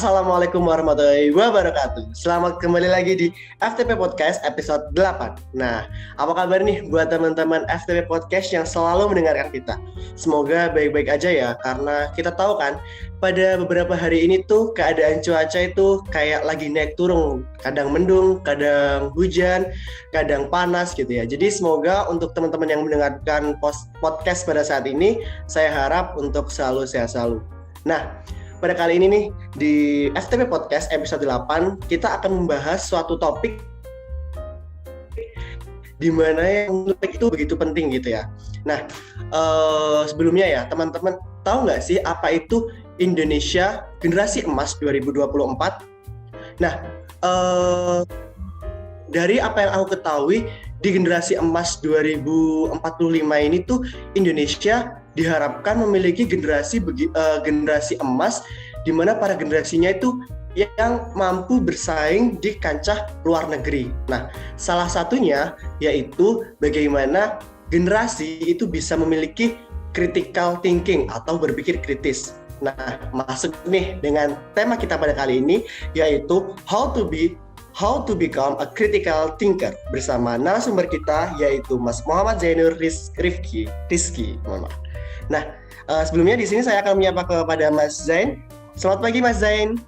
Assalamualaikum warahmatullahi wabarakatuh. Selamat kembali lagi di FTP Podcast episode 8. Nah, apa kabar nih buat teman-teman FTP Podcast yang selalu mendengarkan kita? Semoga baik-baik aja ya, karena kita tahu kan pada beberapa hari ini tuh keadaan cuaca itu kayak lagi naik turun. Kadang mendung, kadang hujan, kadang panas gitu ya. Jadi semoga untuk teman-teman yang mendengarkan podcast pada saat ini, saya harap untuk selalu sehat selalu. Nah, pada kali ini nih di FTP Podcast episode 8 kita akan membahas suatu topik di mana yang itu begitu penting gitu ya. Nah, sebelumnya ya teman-teman tahu nggak sih apa itu Indonesia Generasi Emas 2024? Nah, dari apa yang aku ketahui di Generasi Emas 2045 ini tuh Indonesia diharapkan memiliki generasi emas di mana para generasinya itu yang mampu bersaing di kancah luar negeri. Nah, salah satunya yaitu bagaimana generasi itu bisa memiliki critical thinking atau berpikir kritis. Nah, masuk nih dengan tema kita pada kali ini yaitu How to become a critical thinker bersama narasumber kita yaitu Mas Muhammad Zainur Rizky. Nah, sebelumnya di sini saya akan menyapa kepada Mas Zain. Selamat pagi Mas Zain.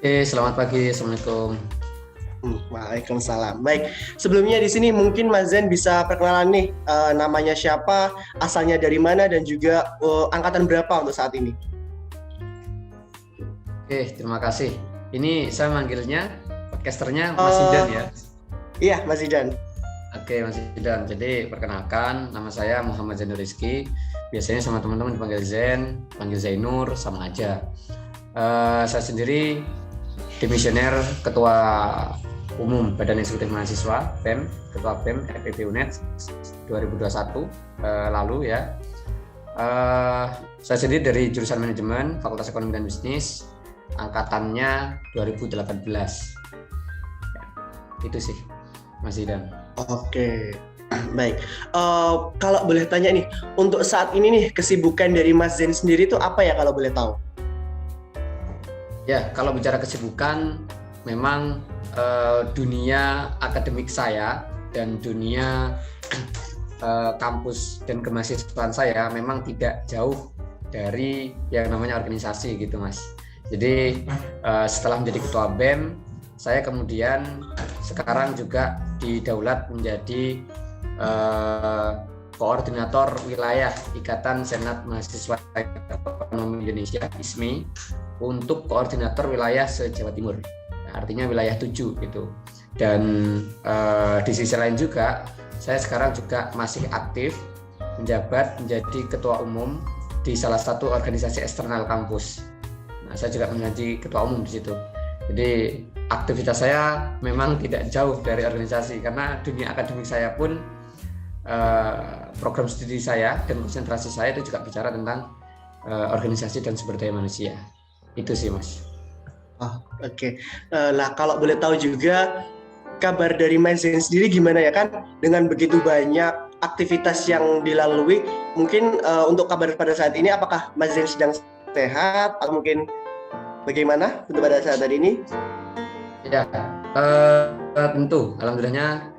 Selamat pagi. Assalamualaikum. Waalaikumsalam. Baik, sebelumnya di sini mungkin Mas Zain bisa perkenalan nih, namanya siapa, asalnya dari mana dan juga angkatan berapa untuk saat ini. Terima kasih. Ini saya manggilnya podcasternya Mas Zidan ya. Iya, Mas Zidan. Oke, Mas Zidan. Jadi perkenalkan, nama saya Muhammad Zainur Rizky. Biasanya sama teman-teman dipanggil Zain, panggil Zainur, sama aja. Saya sendiri dimisioner Ketua Umum Badan Eksekutif Mahasiswa BEM, Ketua BEM FEB UNED 2021 lalu ya. Saya sendiri dari jurusan manajemen Fakultas Ekonomi dan Bisnis, angkatannya 2018. Ya, itu sih, Mas Zidan. Oke. Baik, kalau boleh tanya nih, untuk saat ini nih kesibukan dari Mas Zain sendiri itu apa ya kalau boleh tahu? Ya, kalau bicara kesibukan, memang dunia akademik saya dan dunia kampus dan kemahasiswaan saya memang tidak jauh dari yang namanya organisasi gitu, Mas. Jadi setelah menjadi ketua BEM, saya kemudian sekarang juga didaulat menjadi koordinator wilayah Ikatan Senat Mahasiswa Ekonomi Indonesia (ISMI) untuk koordinator wilayah se-Jawa Timur. Nah, artinya wilayah 7 gitu. Dan di sisi lain juga saya sekarang juga masih aktif menjabat menjadi ketua umum di salah satu organisasi eksternal kampus. Nah, saya juga menjadi ketua umum di situ. Jadi aktivitas saya memang tidak jauh dari organisasi karena dunia akademik saya pun program studi saya dan konsentrasi saya itu juga bicara tentang organisasi dan sumber daya manusia. Itu sih, Mas. Oke. Nah, kalau boleh tahu juga kabar dari Mas Zain sendiri gimana ya kan? Dengan begitu banyak aktivitas yang dilalui, mungkin untuk kabar pada saat ini apakah Mas Zain sedang sehat atau mungkin bagaimana untuk pada saat ini? Ya, tentu, alhamdulillahnya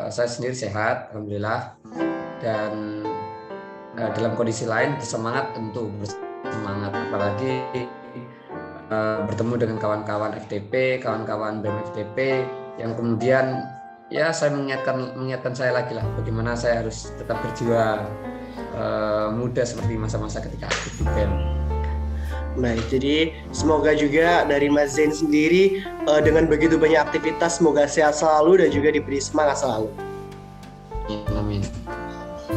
saya sendiri sehat, alhamdulillah. Dan dalam kondisi lain bersemangat, tentu bersemangat, apalagi bertemu dengan kawan-kawan FTP, kawan-kawan BEM FTP yang kemudian ya saya mengingatkan saya lagi lah bagaimana saya harus tetap berjiwa muda seperti masa-masa ketika aktif di BEM. Baik, jadi semoga juga dari Mas Zain sendiri dengan begitu banyak aktivitas semoga sehat selalu dan juga diberi semangat selalu. Amin.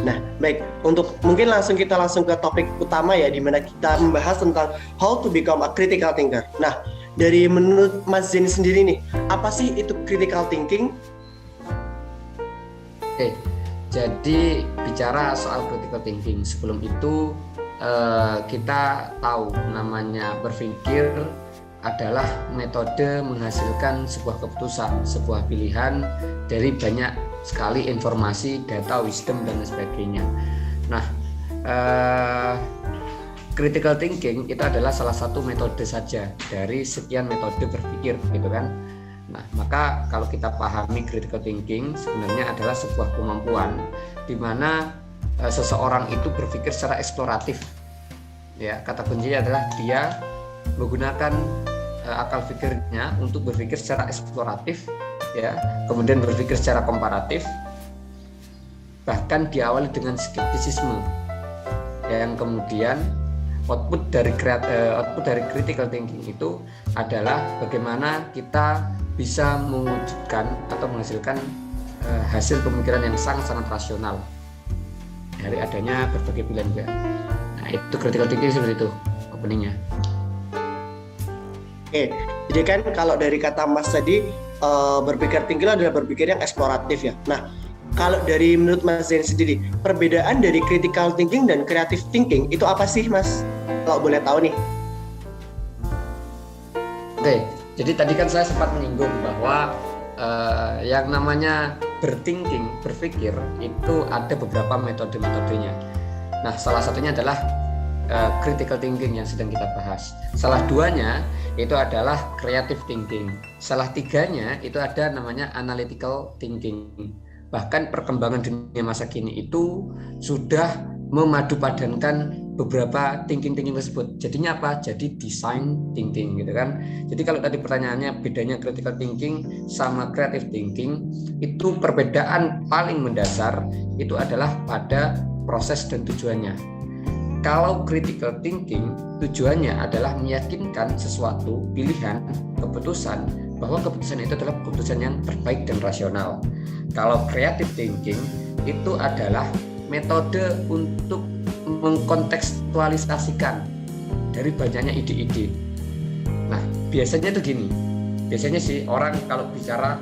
Nah, baik, untuk mungkin kita langsung ke topik utama ya, di mana kita membahas tentang how to become a critical thinker. Nah, dari menurut Mas Zain sendiri nih, apa sih itu critical thinking? Oke, jadi bicara soal critical thinking, sebelum itu kita tahu namanya berpikir adalah metode menghasilkan sebuah keputusan, sebuah pilihan dari banyak sekali informasi, data, wisdom dan sebagainya. Nah, critical thinking itu adalah salah satu metode saja dari sekian metode berpikir gitu kan. Nah, maka kalau kita pahami critical thinking sebenarnya adalah sebuah kemampuan di mana seseorang itu berpikir secara eksploratif. Ya, kata kuncinya adalah dia menggunakan akal pikirnya untuk berpikir secara eksploratif, ya, kemudian berpikir secara komparatif, bahkan diawali dengan skeptisisme, yang kemudian output dari critical thinking itu adalah bagaimana kita bisa mewujudkan atau menghasilkan hasil pemikiran yang sangat-sangat rasional dari adanya berbagai pilihan pilihan. Nah, itu critical thinking seperti itu openingnya. Oke, jadi kan kalau dari kata Mas tadi berpikir tinggi adalah berpikir yang eksploratif ya. Nah, kalau dari menurut Mas Zain sendiri, perbedaan dari critical thinking dan creative thinking itu apa sih, Mas? Kalau boleh tahu nih. Oke, jadi tadi kan saya sempat menyinggung bahwa yang namanya berpikir itu ada beberapa metode-metodenya. Nah, salah satunya adalah critical thinking yang sedang kita bahas. Salah duanya itu adalah creative thinking. Salah tiganya itu ada namanya analytical thinking. Bahkan perkembangan dunia masa kini itu sudah memadupadankan beberapa thinking tersebut. Jadinya apa? Jadi design thinking gitu kan. Jadi kalau tadi pertanyaannya bedanya critical thinking sama creative thinking, itu perbedaan paling mendasar itu adalah pada proses dan tujuannya. Kalau critical thinking tujuannya adalah meyakinkan sesuatu pilihan, keputusan, bahwa keputusan itu adalah keputusan yang terbaik dan rasional. Kalau creative thinking itu adalah metode untuk mengkontekstualisasikan dari banyaknya ide-ide. Nah, biasanya itu gini. Biasanya sih orang kalau bicara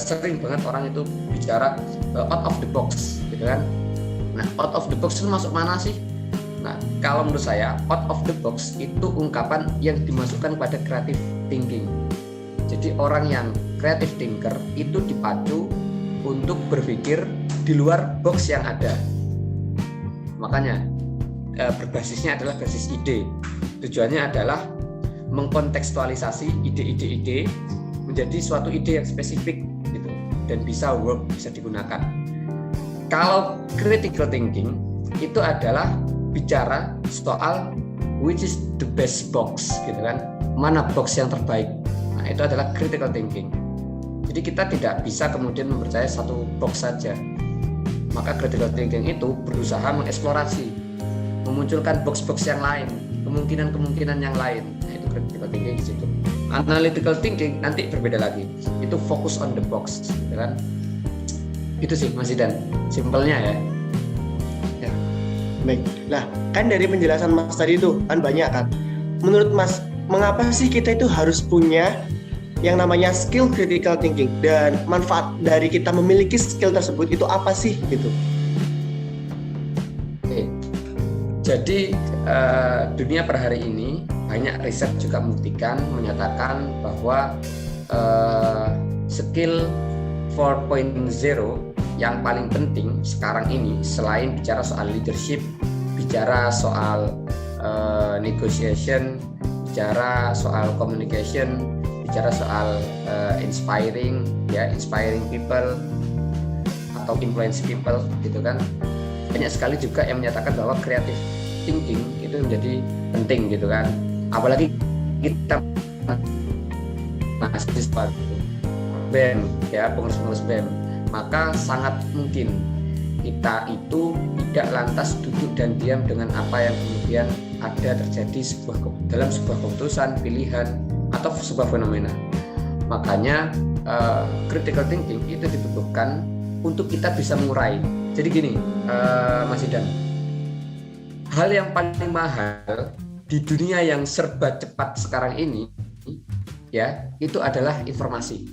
sering banget orang itu bicara out of the box, gitu kan. Nah, out of the box itu masuk mana sih? Nah, kalau menurut saya out of the box itu ungkapan yang dimasukkan pada creative thinking. Jadi orang yang creative thinker itu dipacu untuk berpikir di luar box yang ada. Makanya berbasisnya adalah basis ide. Tujuannya adalah mengkontekstualisasi ide-ide menjadi suatu ide yang spesifik gitu dan bisa work, bisa digunakan. Kalau critical thinking itu adalah bicara soal which is the best box gitu kan. Mana box yang terbaik. Nah, itu adalah critical thinking. Jadi kita tidak bisa kemudian mempercayai satu box saja. Maka critical thinking itu berusaha mengeksplorasi, memunculkan box-box yang lain, kemungkinan-kemungkinan yang lain. Nah, itu critical thinking di situ. Analytical thinking nanti berbeda lagi. Itu fokus on the box, gitu kan? Itu sih Mas Zidan, simpelnya ya. Ya. Baik. Nah, kan dari penjelasan Mas tadi itu kan banyak kan. Menurut Mas, mengapa sih kita itu harus punya yang namanya skill critical thinking, dan manfaat dari kita memiliki skill tersebut itu apa sih gitu? Oke. Jadi dunia per hari ini banyak riset juga membuktikan, menyatakan bahwa skill 4.0 yang paling penting sekarang ini selain bicara soal leadership, bicara soal negotiation, bicara soal communication, bicara soal inspiring people atau influence people gitu kan. Banyak sekali juga yang menyatakan bahwa creative thinking itu menjadi penting gitu kan. Apalagi kita mahasiswa BEM ya, pengurus BEM, maka sangat mungkin kita itu tidak lantas duduk dan diam dengan apa yang kemudian ada terjadi dalam sebuah keputusan, pilihan atau sebuah fenomena. Makanya critical thinking itu dibutuhkan untuk kita bisa mengurai. Jadi gini, Mas Idan, hal yang paling mahal di dunia yang serba cepat sekarang ini ya, itu adalah informasi.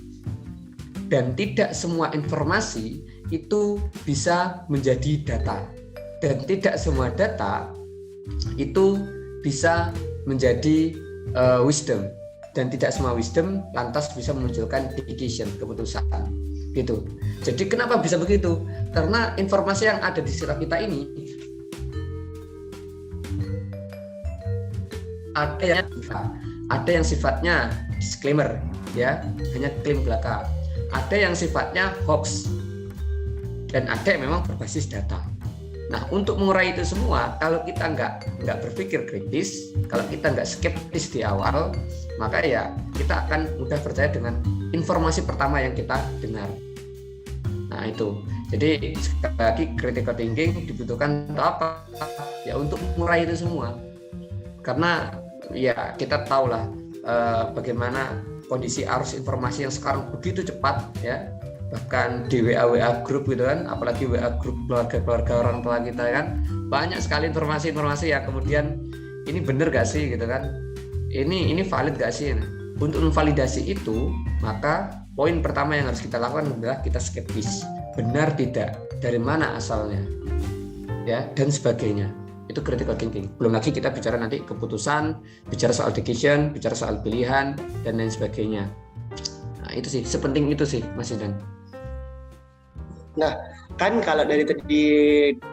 Dan tidak semua informasi itu bisa menjadi data. Dan tidak semua data itu bisa menjadi wisdom. Dan tidak semua wisdom lantas bisa memunculkan decision, keputusan gitu. Jadi kenapa bisa begitu? Karena informasi yang ada di sirah kita ini ada yang sifatnya disclaimer, ya, hanya klaim belaka. Ada yang sifatnya hoax, dan ada yang memang berbasis data. Nah, untuk mengurai itu semua, kalau kita nggak berpikir kritis, kalau kita nggak skeptis di awal, maka ya kita akan mudah percaya dengan informasi pertama yang kita dengar. Nah itu, jadi sekali lagi critical thinking dibutuhkan untuk apa? Ya untuk mengurai itu semua. Karena ya kita tahulah bagaimana kondisi arus informasi yang sekarang begitu cepat, ya. Bahkan di WA grup gitu kan, apalagi WA grup keluarga orang tua kita kan, banyak sekali informasi-informasi yang kemudian ini benar gak sih gitu kan, ini valid gak sih. Untuk memvalidasi itu, maka poin pertama yang harus kita lakukan adalah kita skeptis, benar tidak, dari mana asalnya, ya, dan sebagainya. Itu critical thinking. Belum lagi kita bicara nanti keputusan, bicara soal decision, bicara soal pilihan, dan lain sebagainya. Nah itu sih, sepenting itu sih Mas Zidan. Nah, kan kalau dari tadi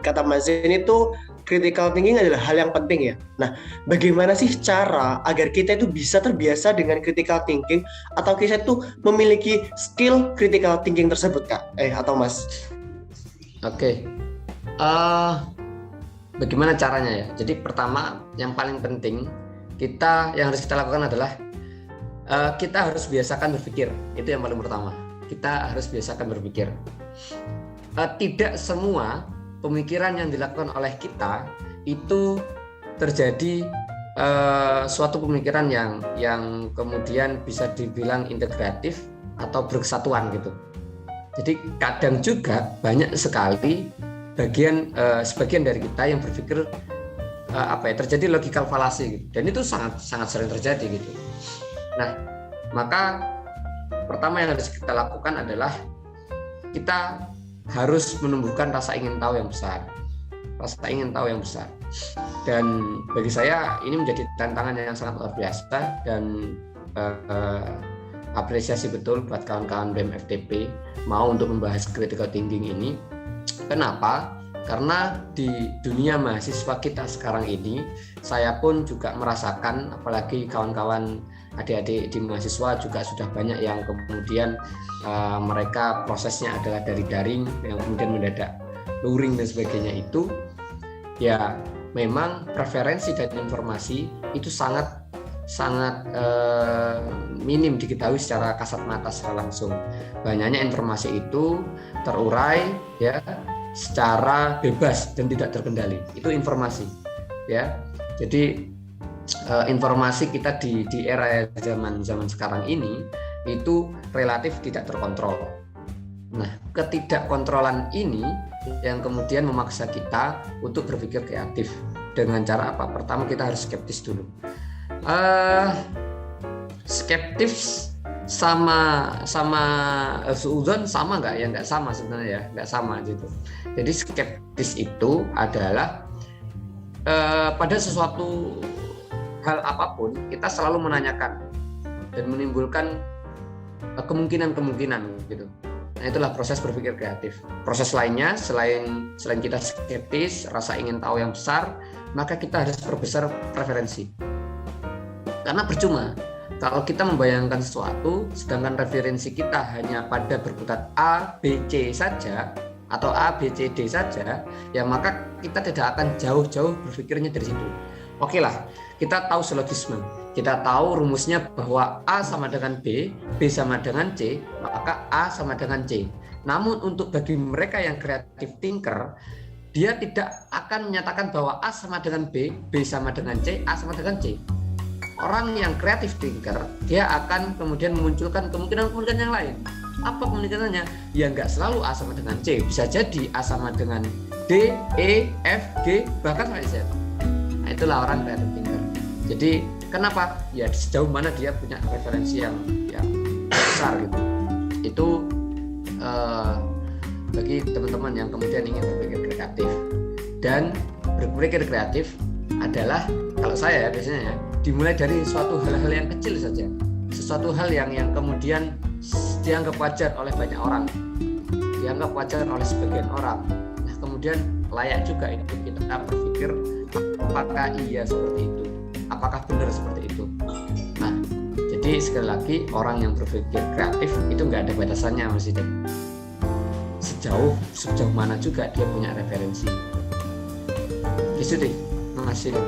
kata Mas Zain itu critical thinking adalah hal yang penting ya. Nah, bagaimana sih cara agar kita itu bisa terbiasa dengan critical thinking atau kita itu memiliki skill critical thinking tersebut, Kak? Atau Mas? Oke. Bagaimana caranya ya? Jadi pertama, yang paling penting yang harus kita lakukan adalah kita harus biasakan berpikir. Itu yang paling pertama. Kita harus biasakan berpikir. Tidak semua pemikiran yang dilakukan oleh kita itu terjadi suatu pemikiran yang kemudian bisa dibilang integratif atau berkesatuan gitu. Jadi kadang juga banyak sekali sebagian dari kita yang berpikir terjadi logical fallacy gitu. Dan itu sangat sering terjadi gitu. Nah, maka pertama yang harus kita lakukan adalah kita harus menumbuhkan rasa ingin tahu yang besar. Dan bagi saya ini menjadi tantangan yang sangat luar biasa, dan apresiasi betul buat kawan-kawan BEM FTP mau untuk membahas critical thinking ini. Kenapa? Karena di dunia mahasiswa kita sekarang ini, saya pun juga merasakan, apalagi kawan-kawan adik-adik di mahasiswa juga sudah banyak yang kemudian mereka prosesnya adalah dari daring, yang kemudian mendadak luring dan sebagainya. Itu ya memang preferensi dan informasi itu sangat minim diketahui secara kasat mata, secara langsung. Banyaknya informasi itu terurai ya secara bebas dan tidak terkendali. Itu informasi ya. Jadi informasi kita di era zaman sekarang ini itu relatif tidak terkontrol. Nah, ketidakkontrolan ini yang kemudian memaksa kita untuk berpikir kreatif. Dengan cara apa? Pertama, kita harus skeptis dulu. Skeptis sama suudzon sama nggak? Ya nggak sama sebenarnya, ya nggak sama gitu. Jadi skeptis itu adalah pada sesuatu hal apapun kita selalu menanyakan dan menimbulkan kemungkinan gitu. Nah, itulah proses berpikir kreatif. Proses lainnya selain kita skeptis, rasa ingin tahu yang besar, maka kita harus perbesar preferensi. Karena percuma kalau kita membayangkan sesuatu sedangkan referensi kita hanya pada berkutat A, B, C saja atau A, B, C, D saja, ya maka kita tidak akan jauh-jauh berpikirnya dari situ. Oke lah, kita tahu silogisme, kita tahu rumusnya bahwa A sama dengan B, B sama dengan C, maka A sama dengan C. Namun untuk bagi mereka yang creative thinker, dia tidak akan menyatakan bahwa A sama dengan B, B sama dengan C, A sama dengan C. Orang yang creative thinker, dia akan kemudian memunculkan kemungkinan-kemungkinan yang lain. Apa kemungkinannya? Ya nggak selalu A sama dengan C, bisa jadi A sama dengan D, E, F, G, bahkan sampai Z. Nah, itulah orang creative thinker. Jadi kenapa? Ya sejauh mana dia punya referensi yang besar gitu. Itu bagi teman-teman yang kemudian ingin berpikir kreatif. Dan berpikir kreatif adalah, kalau saya ya biasanya ya, dimulai dari suatu hal-hal yang kecil saja, sesuatu hal yang kemudian dianggap wajar oleh banyak orang, dianggap wajar oleh sebagian orang. Nah kemudian layak juga itu kita berpikir apakah iya seperti itu. apakah benar seperti itu. Nah, jadi sekali lagi orang yang berpikir kreatif itu nggak ada batasannya Mas Ida. Sejauh mana juga dia punya referensi. Itu deh Mas Ida.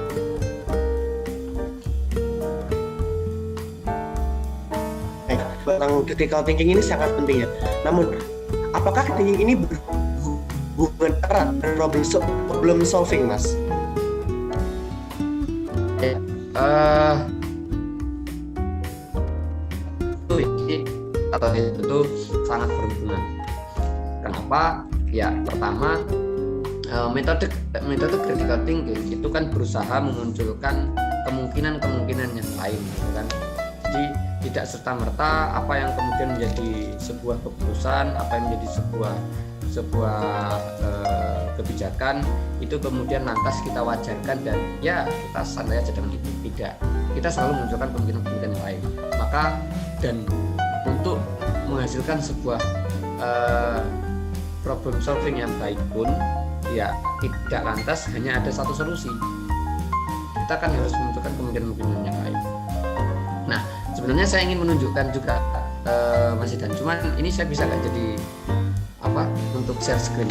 Tentang critical thinking ini sangat penting ya. Namun, apakah thinking ini berhubungan erat dengan problem solving, Mas? Itu sangat berhubungan. Kenapa? Ya, pertama metode critical thinking itu kan berusaha memunculkan kemungkinan yang lain, gitu kan. Jadi tidak serta-merta apa yang kemudian menjadi sebuah keputusan, apa yang menjadi sebuah kebijakan itu kemudian lantas kita wajarkan dan ya kita santai aja dengan itu. Tidak, kita selalu menunjukkan kemungkinan yang lain. Maka dan untuk menghasilkan sebuah problem solving yang baik pun ya tidak lantas hanya ada satu solusi. Kita kan harus menunjukkan kemungkinan yang lain. Nah, sebenarnya saya ingin menunjukkan juga Mas Idan, cuman ini saya bisa nggak jadi untuk share screen.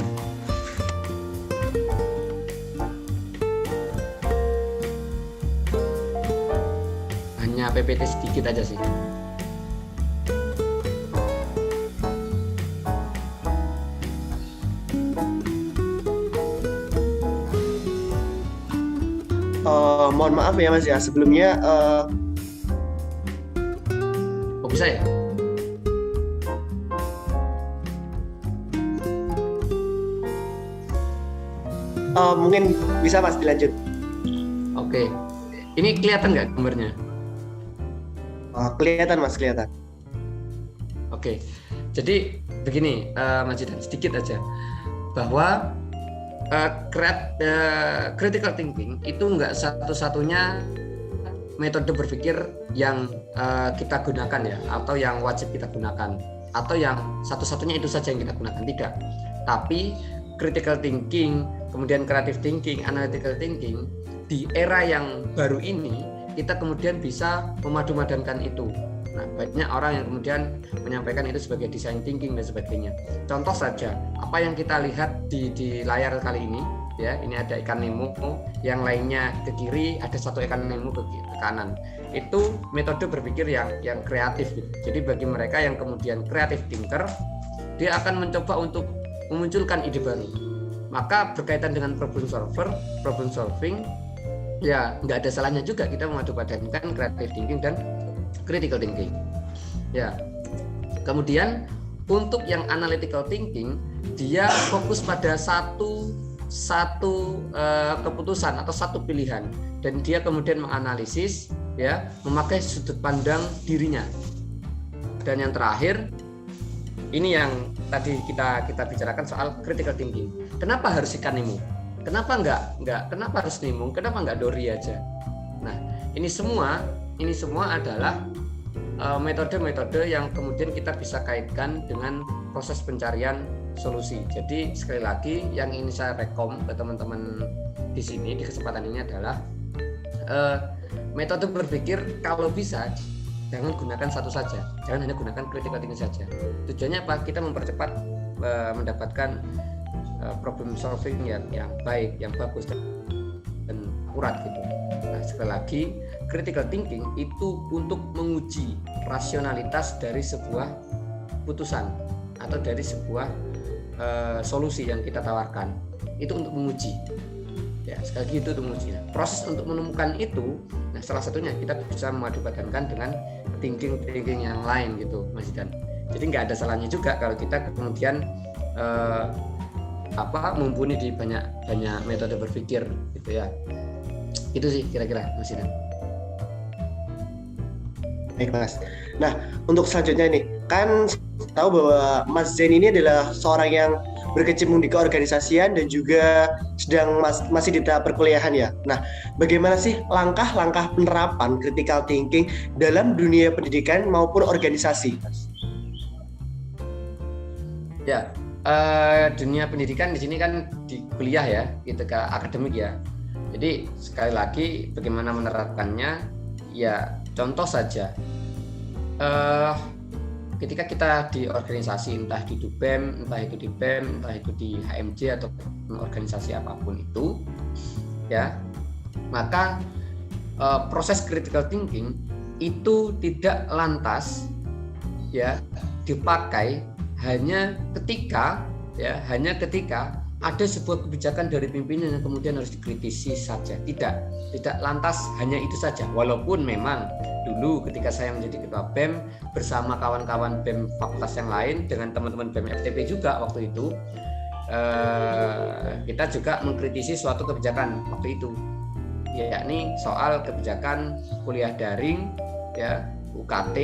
Hanya PPT sedikit aja sih. Mohon maaf ya Mas ya, sebelumnya bisa ya? Mungkin bisa Mas dilanjut. Oke. Ini kelihatan nggak gambarnya? Kelihatan Mas, kelihatan. Oke. Jadi begini Mas Jidan, sedikit aja bahwa critical thinking itu nggak satu-satunya metode berpikir yang kita gunakan ya, atau yang wajib kita gunakan, atau yang satu-satunya itu saja yang kita gunakan, tidak. Tapi critical thinking, kemudian creative thinking, analytical thinking di era yang baru ini kita kemudian bisa memadu-madankan itu. Nah, banyak orang yang kemudian menyampaikan itu sebagai design thinking dan sebagainya. Contoh saja, apa yang kita lihat di layar kali ini, ya, ini ada ikan Nemo, yang lainnya ke kiri, ada satu ikan Nemo ke kanan. Itu metode berpikir yang kreatif gitu. Jadi bagi mereka yang kemudian creative thinker, dia akan mencoba untuk memunculkan ide baru. Maka berkaitan dengan problem solving, ya nggak ada salahnya juga kita memadu-padankan creative thinking dan critical thinking. Ya. Kemudian untuk yang analytical thinking, dia fokus pada satu keputusan atau satu pilihan, dan dia kemudian menganalisis, ya, memakai sudut pandang dirinya. Dan yang terakhir, ini yang tadi kita bicarakan soal critical thinking. Kenapa harus ikan Nemo? Kenapa enggak? Kenapa harus Nemo? Kenapa enggak Dory aja? Nah, ini semua adalah metode-metode yang kemudian kita bisa kaitkan dengan proses pencarian solusi. Jadi sekali lagi yang ini saya rekom ke teman-teman di sini di kesempatan ini adalah metode berpikir kalau bisa jangan gunakan satu saja, jangan hanya gunakan critical thinking saja. Tujuannya apa? Kita mempercepat mendapatkan problem solving yang baik, yang bagus dan akurat gitu. Nah, sekali lagi critical thinking itu untuk menguji rasionalitas dari sebuah putusan atau dari sebuah solusi yang kita tawarkan. Itu untuk menguji. Ya, sekali lagi itu untuk menguji. Nah, proses untuk menemukan itu, nah salah satunya kita bisa memadupadankan dengan thinking yang lain gitu, Mas Idan. Jadi nggak ada salahnya juga kalau kita kemudian mumpuni di banyak metode berpikir gitu ya. Itu sih kira-kira Mas Idan. Baik Mas. Nah, untuk selanjutnya nih, kan tahu bahwa Mas Zain ini adalah seorang yang berkecimpung di keorganisasian dan juga masih di tahap perkuliahan ya. Nah, bagaimana sih langkah-langkah penerapan critical thinking dalam dunia pendidikan maupun organisasi, Mas? Ya, dunia pendidikan di sini kan di kuliah ya, gitu ke akademik ya. Jadi sekali lagi bagaimana menerapkannya? Ya contoh saja, ketika kita di organisasi, entah di DUBEM, entah itu di BEM, entah itu di HMJ atau organisasi apapun itu, ya, maka proses critical thinking itu tidak lantas ya dipakai hanya ketika ada sebuah kebijakan dari pimpinan yang kemudian harus dikritisi saja. Tidak lantas hanya itu saja. Walaupun memang dulu ketika saya menjadi ketua BEM bersama kawan-kawan BEM fakultas yang lain dengan teman-teman BEM FTP juga waktu itu, kita juga mengkritisi suatu kebijakan waktu itu, yakni soal kebijakan kuliah daring, ya, UKT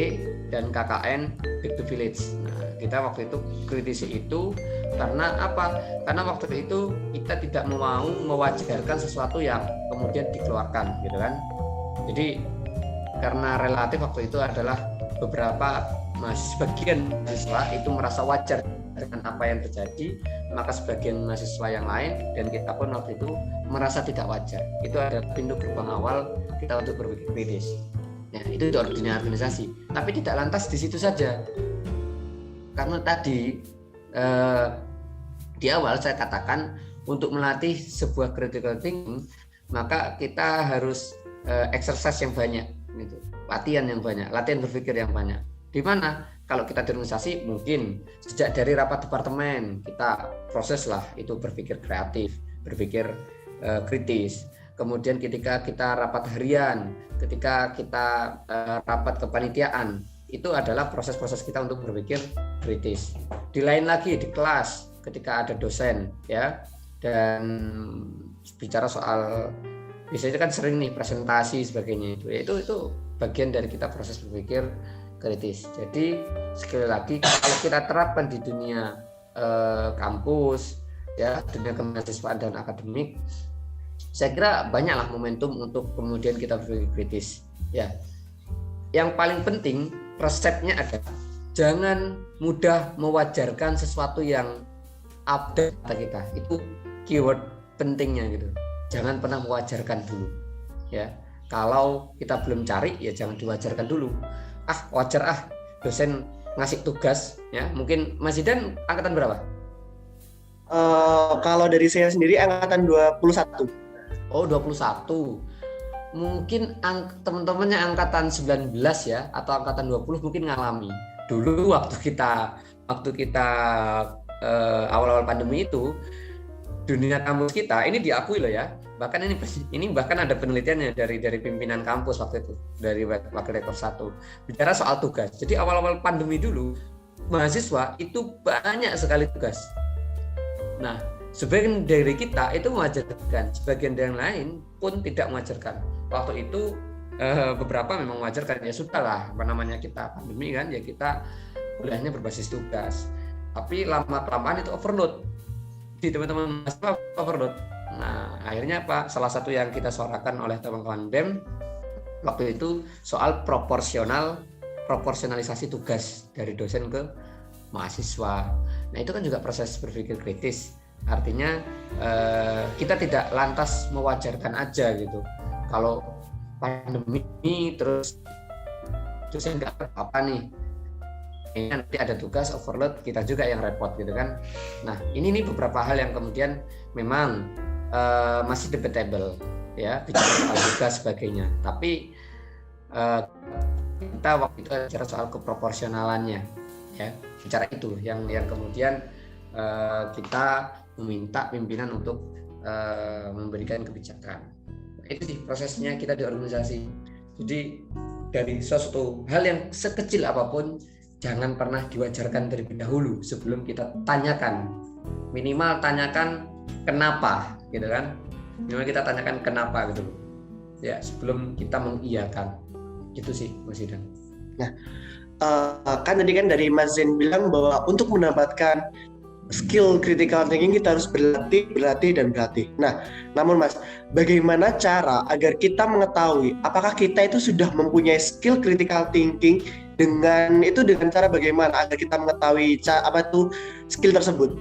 dan KKN Back to Village. Nah, kita waktu itu kritisi itu karena apa? Karena waktu itu kita tidak mau mewajarkan sesuatu yang kemudian dikeluarkan, gitu kan? Jadi karena relatif waktu itu adalah beberapa sebagian mahasiswa itu merasa wajar dengan apa yang terjadi, maka sebagian mahasiswa yang lain dan kita pun waktu itu merasa tidak wajar. Itu adalah pintu gerbang awal kita untuk berpikir kritis. Ya, itu di organisasi. Tapi tidak lantas di situ saja. Karena tadi di awal saya katakan untuk melatih sebuah critical thinking, maka kita harus exercise yang banyak, gitu. Latihan yang banyak, latihan berpikir yang banyak. Di mana kalau kita di organisasi mungkin sejak dari rapat departemen kita proses lah itu berpikir kreatif, berpikir kritis. Kemudian ketika kita rapat harian, ketika kita rapat kepanitiaan, itu adalah proses-proses kita untuk berpikir kritis. Di lain lagi di kelas ketika ada dosen, ya, dan bicara soal biasanya kan sering nih presentasi sebagainya, itu bagian dari kita proses berpikir kritis. Jadi sekali lagi kalau kita terapkan di dunia kampus, ya, dunia kemahasiswaan dan akademik, saya kira banyaklah momentum untuk kemudian kita berpikir kritis, ya. Yang paling penting resepnya adalah jangan mudah mewajarkan sesuatu yang update kita. Itu keyword pentingnya, gitu. Jangan pernah mewajarkan dulu, ya. Kalau kita belum cari, ya jangan diwajarkan dulu. Wajar dosen ngasih tugas, ya. Mungkin Mas Zidan angkatan berapa? Kalau dari saya sendiri angkatan 21. Oh, 21. Mungkin teman-temannya angkatan 19 ya atau angkatan 20 mungkin ngalami. Dulu waktu kita awal-awal pandemi itu, dunia kampus kita ini diakui loh ya. Bahkan ini bahkan ada penelitiannya dari pimpinan kampus waktu itu, dari Wakil Rektor 1. Bicara soal tugas. Jadi awal-awal pandemi dulu mahasiswa itu banyak sekali tugas. Nah, sebagian dari kita itu mengajarkan, sebagian dari yang lain pun tidak mengajarkan. Waktu itu beberapa memang mengajarkan, ya sudahlah, apa namanya, kita pandemi kan, ya kita kuliahnya berbasis tugas. Tapi lama-kelamaan itu overload. Di teman-teman mahasiswa overload. Nah, akhirnya apa? Salah satu yang kita suarakan oleh teman-teman BEM waktu itu soal proporsionalisasi tugas dari dosen ke mahasiswa. Nah, itu kan juga proses berpikir kritis. Artinya kita tidak lantas mewajarkan aja, gitu. Kalau pandemi terus nggak apa nih, nanti ada tugas overload, kita juga yang repot, gitu kan. Nah, ini beberapa hal yang kemudian memang masih debatable, ya, bicara soal tugas sebagainya. Tapi kita waktu itu bicara soal keproporsionalannya, ya, bicara itu yang kemudian kita meminta pimpinan untuk memberikan kebijakan. Itu sih prosesnya kita di organisasi. Jadi dari sesuatu hal yang sekecil apapun jangan pernah diwajarkan terlebih dahulu sebelum kita tanyakan. Minimal tanyakan kenapa, gitu kan? Minimal kita tanyakan kenapa, gitu. Ya, sebelum kita mengiyakan. Itu sih, Mas Zidan. Nah, kan tadi kan dari Mas Zain bilang bahwa untuk mendapatkan skill critical thinking kita harus berlatih. Nah, namun Mas, bagaimana cara agar kita mengetahui apakah kita itu sudah mempunyai skill critical thinking dengan cara bagaimana agar kita mengetahui apa itu skill tersebut?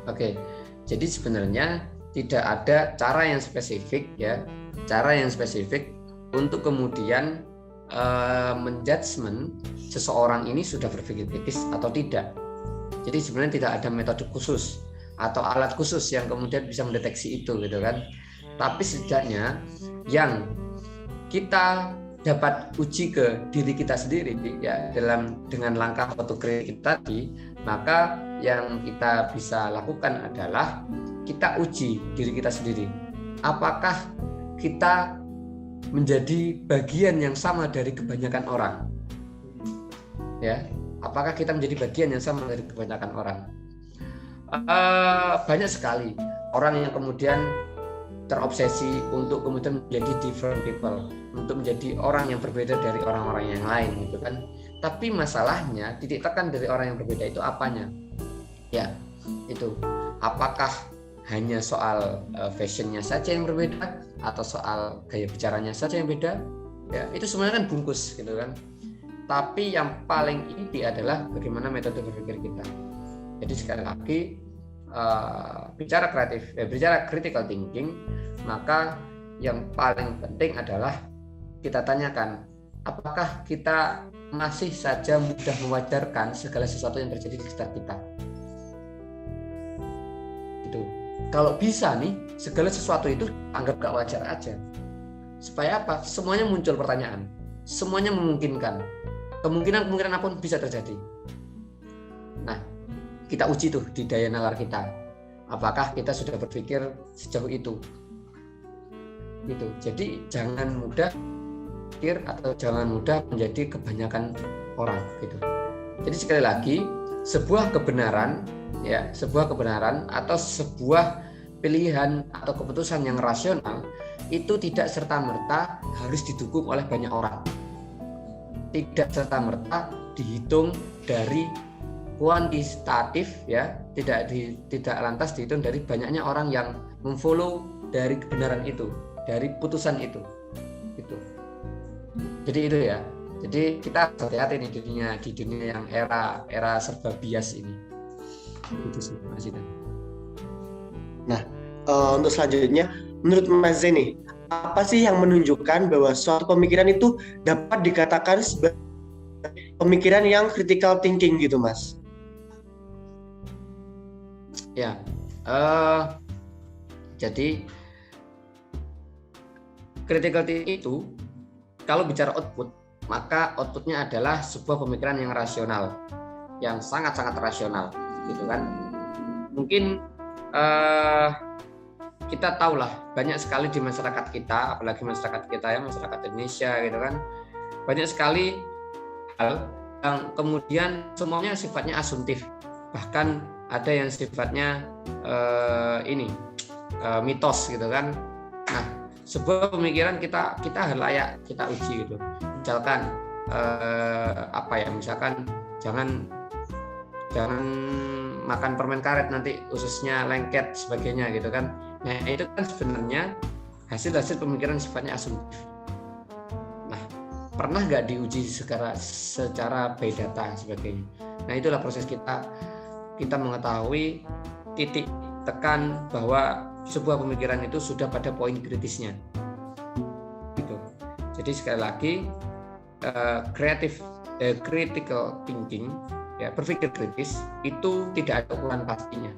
Oke, jadi sebenarnya tidak ada cara yang spesifik ya, cara yang spesifik untuk kemudian menjudgment seseorang ini sudah berpikir kritis atau tidak. Jadi sebenarnya tidak ada metode khusus atau alat khusus yang kemudian bisa mendeteksi itu gitu kan. Tapi setidaknya yang kita dapat uji ke diri kita sendiri ya dengan langkah otokritik tadi, maka yang kita bisa lakukan adalah kita uji diri kita sendiri. Apakah kita menjadi bagian yang sama dari kebanyakan orang? Ya, apakah kita menjadi bagian yang sama dari kebanyakan orang? Banyak sekali orang yang kemudian terobsesi untuk kemudian menjadi different people, untuk menjadi orang yang berbeda dari orang-orang yang lain gitu kan. Tapi masalahnya titik tekan dari orang yang berbeda itu apanya? Ya, itu apakah hanya soal fashionnya saja yang berbeda atau soal gaya bicaranya saja yang beda? Ya, itu sebenarnya kan bungkus gitu kan. Tapi yang paling inti adalah bagaimana metode berpikir kita. Jadi sekali lagi bicara kreatif, bicara critical thinking, maka yang paling penting adalah kita tanyakan, apakah kita masih saja mudah mewajarkan segala sesuatu yang terjadi di sekitar kita? Itu. Kalau bisa nih, segala sesuatu itu anggap gak wajar aja. Supaya apa? Semuanya muncul pertanyaan, semuanya memungkinkan. Kemungkinan apapun bisa terjadi. Nah, kita uji tuh di daya nalar kita. Apakah kita sudah berpikir sejauh itu? Gitu. Jadi jangan mudah pikir atau jangan mudah menjadi kebanyakan orang gitu. Jadi sekali lagi, sebuah kebenaran ya, sebuah kebenaran atau sebuah pilihan atau keputusan yang rasional itu tidak serta-merta harus didukung oleh banyak orang. Tidak serta-merta dihitung dari kuantitatif ya, tidak lantas dihitung dari banyaknya orang yang memfollow dari kebenaran itu, dari putusan itu gitu. Jadi itu ya, jadi kita hati-hati nih di dunia yang era serba bias ini. Itu sih Mas Zidan. Nah, untuk selanjutnya menurut Mas Zain nih, apa sih yang menunjukkan bahwa suatu pemikiran itu dapat dikatakan sebagai pemikiran yang critical thinking gitu Mas? Ya, jadi critical thinking itu kalau bicara output, maka outputnya adalah sebuah pemikiran yang rasional, yang sangat-sangat rasional, gitu kan? Mungkin kita tahulah banyak sekali di masyarakat kita, apalagi masyarakat kita ya, masyarakat Indonesia, gitu kan? Banyak sekali hal yang kemudian semuanya sifatnya asumtif, bahkan ada yang sifatnya mitos gitu kan. Nah, sebuah pemikiran kita layak kita uji gitu. Misalkan misalkan jangan makan permen karet nanti ususnya lengket sebagainya gitu kan. Nah, itu kan sebenarnya hasil pemikiran sifatnya asumtif. Nah, pernah nggak diuji secara by data sebagainya. Nah, itulah proses kita mengetahui titik tekan bahwa sebuah pemikiran itu sudah pada poin kritisnya. Gitu. Jadi sekali lagi critical thinking ya, berpikir kritis itu tidak ada ukuran pastinya.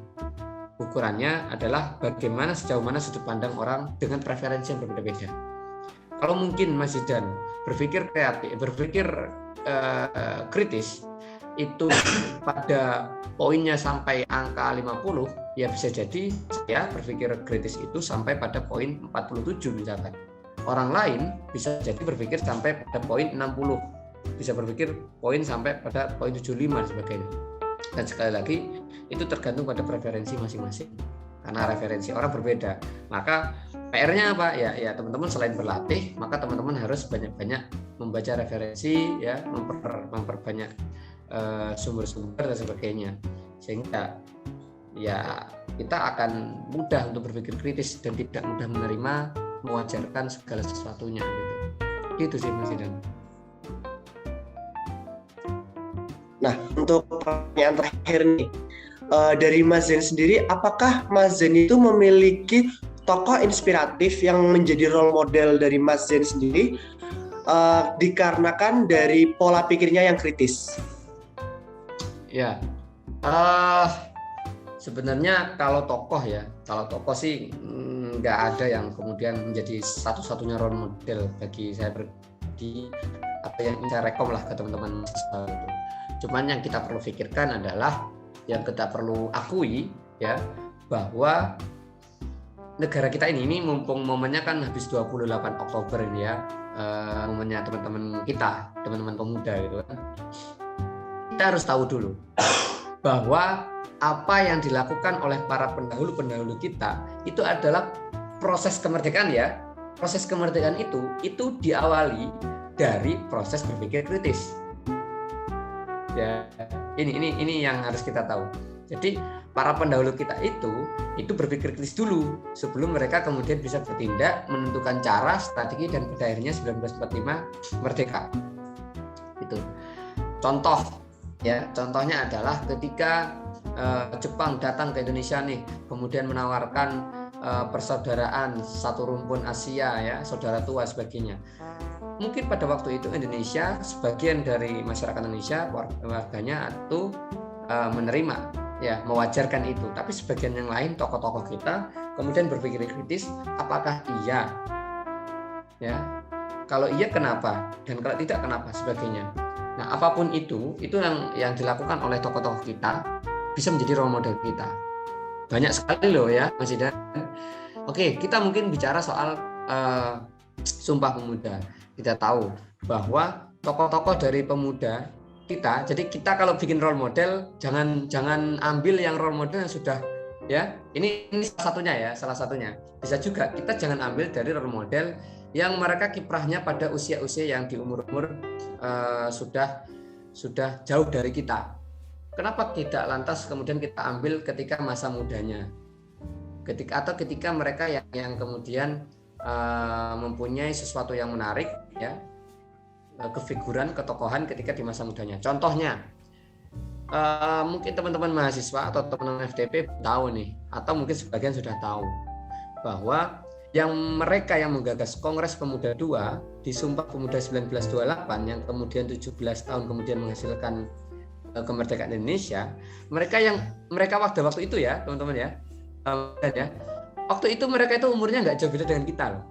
Ukurannya adalah bagaimana sejauh mana sudut pandang orang dengan preferensi yang berbeda-beda. Kalau mungkin Mas Zidan berpikir kritis itu pada poinnya sampai angka 50, ya bisa jadi saya berpikir kritis itu sampai pada poin 47 misalkan. Orang lain bisa jadi berpikir sampai pada poin 60, bisa berpikir poin sampai pada poin 75 dan sebagainya. Dan sekali lagi itu tergantung pada preferensi masing-masing. Karena referensi orang berbeda. Maka PR-nya apa? Ya teman-teman selain berlatih, maka teman-teman harus banyak-banyak membaca referensi ya, memperbanyak sumber-sumber dan sebagainya. Sehingga ya kita akan mudah untuk berpikir kritis dan tidak mudah menerima mewajarkan segala sesuatunya gitu. Gitu sih Mas Zidan. Nah, untuk pertanyaan terakhir nih, dari Mas Zen sendiri, apakah Mas Zen itu memiliki tokoh inspiratif yang menjadi role model dari Mas Zen sendiri, dikarenakan dari pola pikirnya yang kritis? Ya, sebenarnya kalau tokoh sih nggak ada yang kemudian menjadi satu-satunya role model bagi saya pribadi atau yang saya rekom lah ke teman-teman mahasiswa itu. Cuman yang kita perlu pikirkan adalah, yang kita perlu akui ya, bahwa negara kita ini mumpung momennya kan habis 28 Oktober ini ya, momennya teman-teman kita, teman-teman pemuda gitu kan. Kita harus tahu dulu bahwa apa yang dilakukan oleh para pendahulu kita itu adalah proses kemerdekaan ya. Proses kemerdekaan itu diawali dari proses berpikir kritis. Ya, ini yang harus kita tahu. Jadi para pendahulu kita itu berpikir kritis dulu sebelum mereka kemudian bisa bertindak, menentukan cara, strategi, dan pada akhirnya 1945 merdeka. Itu contohnya adalah ketika Jepang datang ke Indonesia nih, kemudian menawarkan persaudaraan satu rumpun Asia ya, saudara tua sebagainya. Mungkin pada waktu itu Indonesia, sebagian dari masyarakat Indonesia, warganya itu menerima ya, mewajarkan itu. Tapi sebagian yang lain, tokoh-tokoh kita kemudian berpikir kritis, apakah iya ya, kalau iya kenapa, dan kalau tidak kenapa, sebagainya. Nah, apapun itu yang dilakukan oleh tokoh-tokoh kita bisa menjadi role model kita. Banyak sekali loh ya, Mas Idan. Oke, kita mungkin bicara soal Sumpah Pemuda. Kita tahu bahwa tokoh-tokoh dari pemuda kita, jadi kita kalau bikin role model jangan ambil yang role model yang sudah ya. Ini salah satunya. Bisa juga kita jangan ambil dari role model yang mereka kiprahnya pada usia-usia yang di umur-umur sudah jauh dari kita. Kenapa tidak lantas kemudian kita ambil ketika masa mudanya, ketika mereka yang kemudian mempunyai sesuatu yang menarik ya, kefiguran, ketokohan ketika di masa mudanya. Contohnya mungkin teman-teman mahasiswa atau teman-teman FTP tahu nih, atau mungkin sebagian sudah tahu bahwa mereka yang menggagas Kongres Pemuda II di Sumpah Pemuda 1928 yang kemudian 17 tahun kemudian menghasilkan kemerdekaan Indonesia, mereka waktu itu ya teman-teman ya, waktu itu mereka itu umurnya nggak jauh beda dengan kita loh.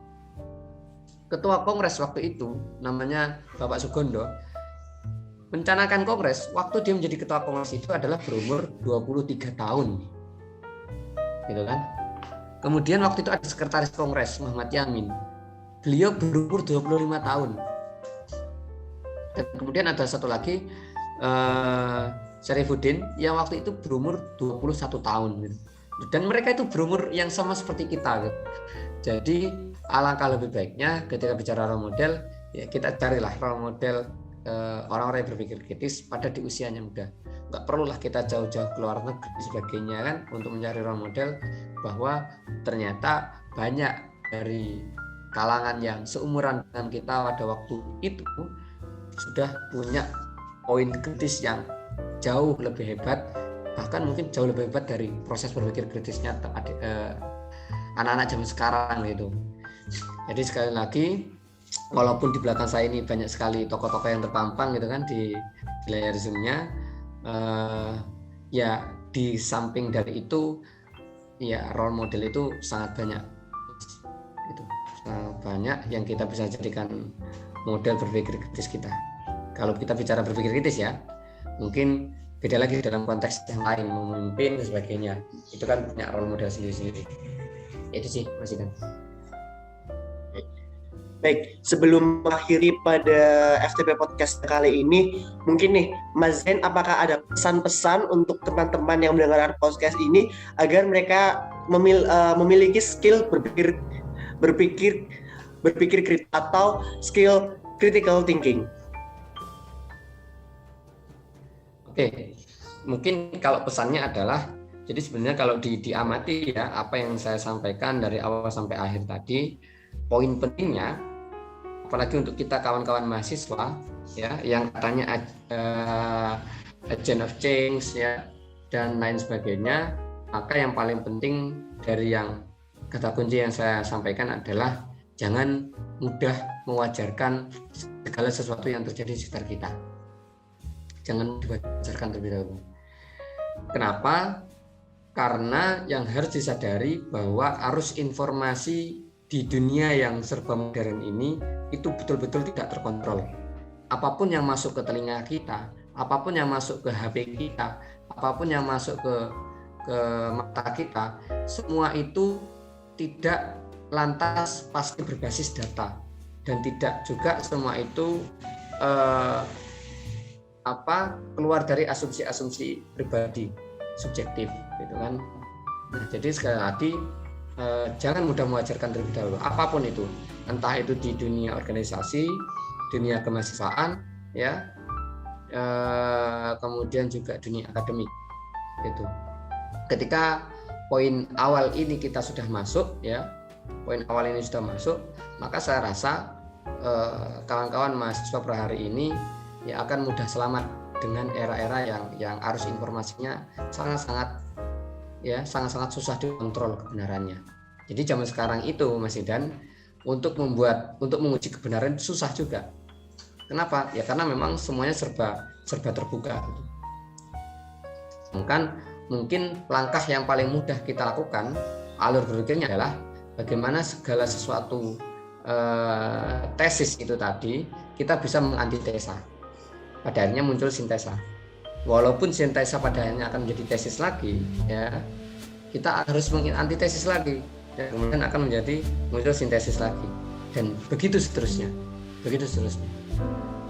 Ketua Kongres waktu itu namanya Bapak Sugondo, mencanangkan Kongres waktu dia menjadi Ketua Kongres itu adalah berumur 23 tahun gitu kan. Kemudian waktu itu ada Sekretaris Kongres Muhammad Yamin, beliau berumur 25 tahun. Dan kemudian ada satu lagi Syarifuddin yang waktu itu berumur 21 tahun gitu. Dan mereka itu berumur yang sama seperti kita gitu. Jadi alangkah lebih baiknya ketika bicara role model ya, kita carilah role model orang-orang yang berpikir kritis pada di usianya muda. Nggak perlulah kita jauh-jauh keluar negeri sebagainya kan untuk mencari role model, bahwa ternyata banyak dari kalangan yang seumuran dengan kita pada waktu itu sudah punya poin kritis yang jauh lebih hebat, bahkan mungkin jauh lebih hebat dari proses berpikir kritisnya anak-anak zaman sekarang gitu. Jadi sekali lagi, walaupun di belakang saya ini banyak sekali tokoh-tokoh yang terpampang gitu kan di layar Zoom-nya, ya di samping dari itu ya role model itu sangat banyak gitu. Sangat banyak yang kita bisa jadikan model berpikir kritis kita. Kalau kita bicara berpikir kritis ya, mungkin beda lagi dalam konteks yang lain, memimpin dan sebagainya. Itu kan punya role model sendiri-sendiri. Itu sih Mas Idan. Baik, sebelum mengakhiri pada FTP Podcast kali ini, mungkin nih Mas Zen, apakah ada pesan-pesan untuk teman-teman yang mendengarkan podcast ini agar mereka memiliki skill berpikir kritis atau skill critical thinking? Oke, mungkin kalau pesannya adalah, jadi sebenarnya kalau diamati ya apa yang saya sampaikan dari awal sampai akhir tadi, poin pentingnya apalagi untuk kita kawan-kawan mahasiswa ya yang katanya agent of change ya, dan lain sebagainya. Maka yang paling penting dari yang kata kunci yang saya sampaikan adalah jangan mudah mewajarkan segala sesuatu yang terjadi di sekitar kita. Jangan diwajarkan terlebih dahulu. Kenapa? Karena yang harus disadari bahwa arus informasi di dunia yang serba modern ini itu betul-betul tidak terkontrol. Apapun yang masuk ke telinga kita, apapun yang masuk ke HP kita, apapun yang masuk ke mata kita, semua itu tidak lantas pasti berbasis data, dan tidak juga semua itu keluar dari asumsi-asumsi pribadi subjektif, gitu kan. Nah, jadi sekali lagi jangan mudah mewajarkan terlebih dahulu apapun itu, entah itu di dunia organisasi, dunia kemahasiswaan, ya, kemudian juga dunia akademik, gitu. Ketika poin awal ini kita sudah masuk, ya, maka saya rasa kawan-kawan mahasiswa per hari ini ya akan mudah selamat dengan era-era yang arus informasinya sangat-sangat susah dikontrol kebenarannya. Jadi zaman sekarang itu, Mas Idan, untuk menguji kebenaran susah juga. Kenapa? Ya karena memang semuanya serba terbuka. Mungkin langkah yang paling mudah kita lakukan, alur berpikirnya adalah bagaimana segala sesuatu tesis itu tadi kita bisa mengantitesa. Pada akhirnya muncul sintesa. Walaupun sintesa pada akhirnya akan menjadi tesis lagi, ya, kita harus mengantitesis lagi, dan kemudian akan menjadi muncul sintesis lagi, dan begitu seterusnya.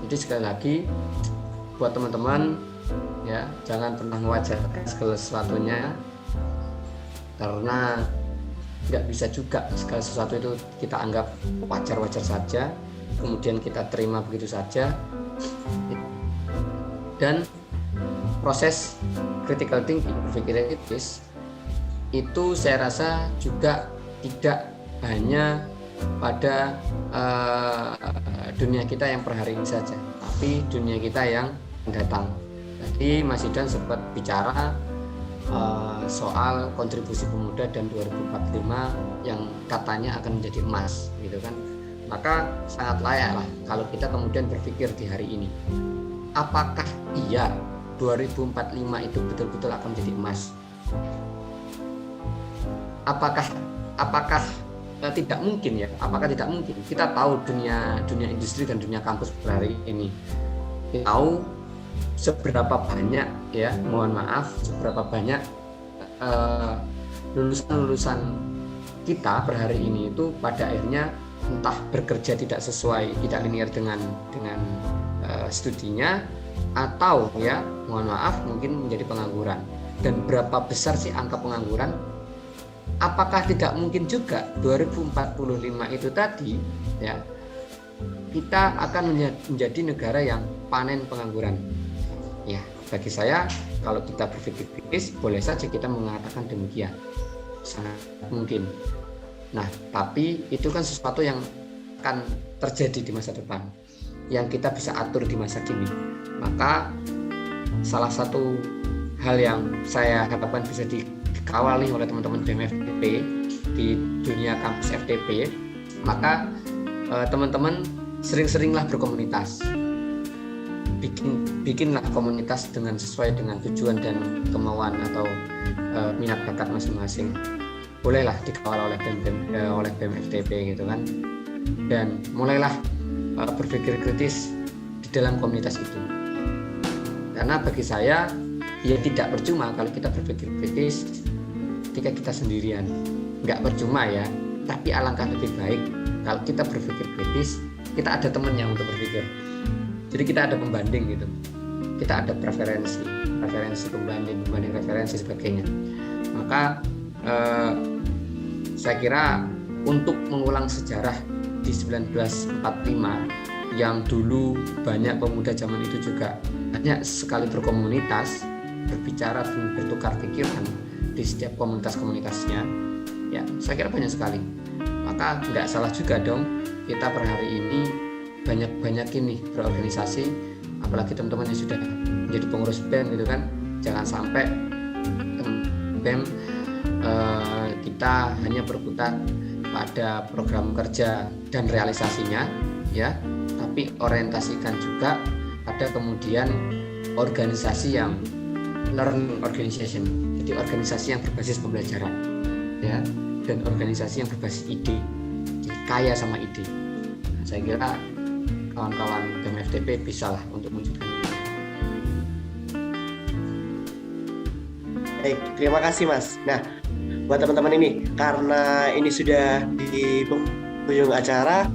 Jadi sekali lagi buat teman-teman, ya, jangan pernah mewajarkan segala sesuatunya, karena tidak bisa juga segala sesuatu itu kita anggap wajar-wajar saja, kemudian kita terima begitu saja. Dan proses critical thinking, berpikir kritis, itu saya rasa juga tidak hanya pada dunia kita yang per hari ini saja, tapi dunia kita yang mendatang. Tadi Mas Idan sempat bicara soal kontribusi pemuda dan 2045 yang katanya akan menjadi emas, gitu kan. Maka sangat layak lah kalau kita kemudian berpikir di hari ini, apakah iya 2045 itu betul-betul akan menjadi emas? Apakah tidak mungkin, ya? Apakah tidak mungkin? Kita tahu dunia industri dan dunia kampus per hari ini. Kita tahu seberapa banyak, ya, mohon maaf, seberapa banyak lulusan kita per hari ini itu pada akhirnya entah bekerja tidak sesuai, tidak linear dengan studinya, atau, ya, mohon maaf, mungkin menjadi pengangguran. Dan berapa besar sih angka pengangguran? Apakah tidak mungkin juga 2045 itu tadi, ya, kita akan menjadi negara yang panen pengangguran? Ya, bagi saya kalau kita berpikir kritis, boleh saja kita mengatakan demikian, sangat mungkin. Nah, tapi itu kan sesuatu yang akan terjadi di masa depan, yang kita bisa atur di masa kini. Maka salah satu hal yang saya harapkan bisa dikawal oleh teman-teman BEM FTP di dunia kampus FTP, maka teman-teman sering-seringlah berkomunitas. Bikinlah komunitas dengan sesuai dengan tujuan dan kemauan atau minat bakat masing-masing. Bolehlah dikawal oleh BEM FTP, gitu kan. Dan mulailah berpikir kritis di dalam komunitas itu. Karena bagi saya, ya, tidak percuma kalau kita berpikir kritis ketika kita sendirian. Nggak percuma, ya, tapi alangkah lebih baik kalau kita berpikir kritis, kita ada temannya untuk berpikir. Jadi kita ada pembanding, gitu. Kita ada preferensi pembanding referensi sebagainya. Maka saya kira untuk mengulang sejarah di 1945 yang dulu banyak pemuda zaman itu juga banyak sekali berkomunitas, berbicara dan bertukar pikiran di setiap komunitas-komunitasnya, ya, saya kira banyak sekali. Maka tidak salah juga dong kita per hari ini banyak ini berorganisasi, apalagi teman-teman yang sudah menjadi pengurus BEM, gitu kan. Jangan sampai BEM kita hanya berkutat pada program kerja dan realisasinya, ya, tapi orientasikan juga pada kemudian organisasi yang learning organization, jadi organisasi yang berbasis pembelajaran, ya, dan organisasi yang berbasis ide, jadi kaya sama ide. Nah, saya kira kawan-kawan BEM FTP bisa lah untuk mewujudkan itu. Baik, terima kasih Mas. Nah, buat teman-teman ini, karena ini sudah di penghujung acara,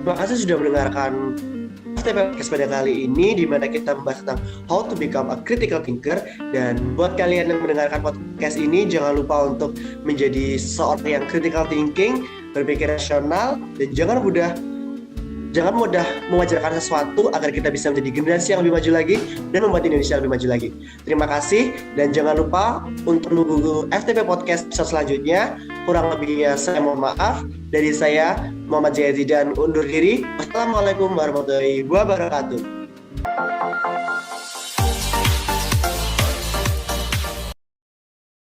terima kasih sudah mendengarkan FTP Podcast pada kali ini, di mana kita membahas tentang how to become a critical thinker. Dan buat kalian yang mendengarkan podcast ini, jangan lupa untuk menjadi seorang yang critical thinking, berpikir rasional, dan jangan mudah mewajarkan sesuatu agar kita bisa menjadi generasi yang lebih maju lagi dan membuat Indonesia lebih maju lagi. Terima kasih, dan jangan lupa untuk menunggu FTP Podcast episode selanjutnya. Kurang lebihnya saya mohon maaf. Dari saya, Muhammad Jayadi, dan undur diri. Wassalamualaikum warahmatullahi wabarakatuh.